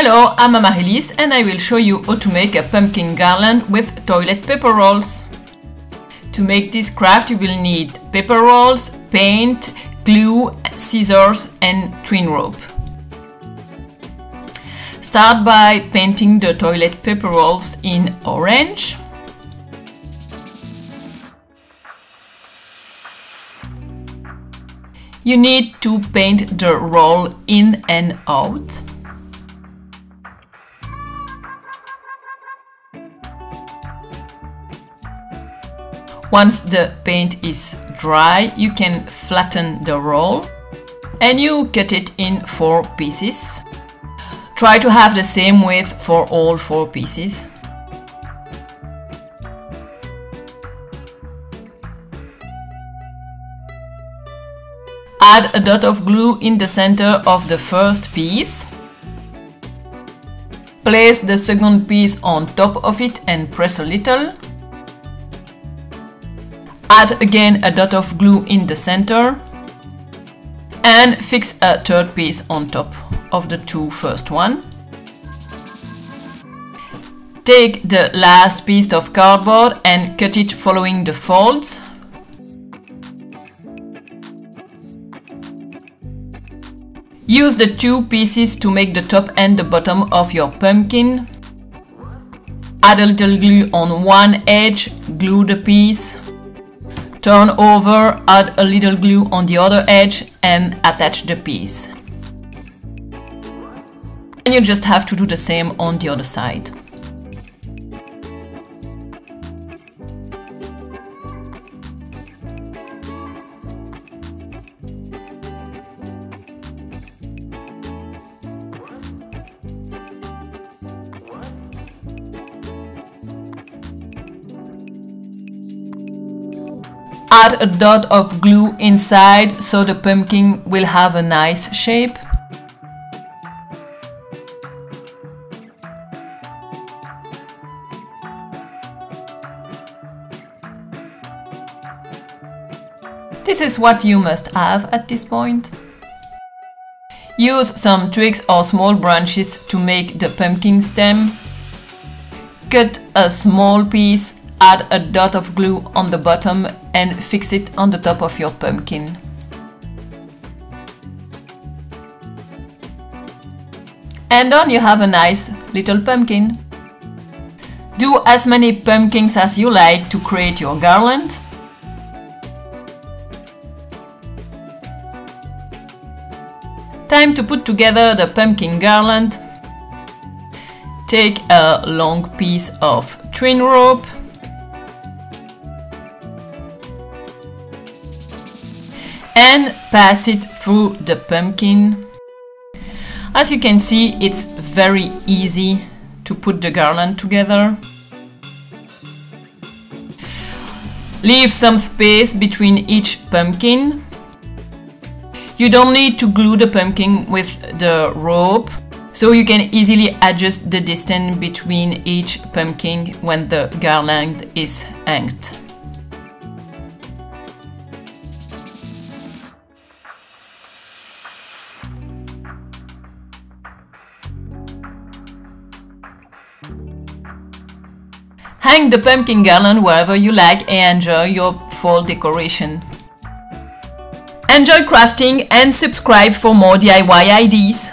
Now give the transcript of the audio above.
Hello, I'm Amaryllis and I will show you how to make a pumpkin garland with toilet paper rolls. To make this craft you will need paper rolls, paint, glue, scissors and twine rope. Start by painting the toilet paper rolls in orange. You need to paint the roll in and out. Once the paint is dry, you can flatten the roll and you cut it in 4 pieces. Try to have the same width for all 4 pieces. Add a dot of glue in the center of the first piece. Place the second piece on top of it and press a little. Add again a dot of glue in the center and fix a third piece on top of the 2 first one. Take the last piece of cardboard and cut it following the folds. Use the 2 pieces to make the top and the bottom of your pumpkin. Add a little glue on one edge, glue the piece. Turn over, add a little glue on the other edge and attach the piece. And you just have to do the same on the other side. Add a dot of glue inside so the pumpkin will have a nice shape. This is what you must have at this point. Use some twigs or small branches to make the pumpkin stem. Cut a small piece. Add a dot of glue on the bottom and fix it on the top of your pumpkin. And then you have a nice little pumpkin. Do as many pumpkins as you like to create your garland. Time to put together the pumpkin garland. Take a long piece of twine rope. And pass it through the pumpkin. As you can see, it's very easy to put the garland together. Leave some space between each pumpkin. You don't need to glue the pumpkin with the rope, so you can easily adjust the distance between each pumpkin when the garland is hanged. Hang the pumpkin garland wherever you like and enjoy your fall decoration. Enjoy crafting and subscribe for more DIY ideas.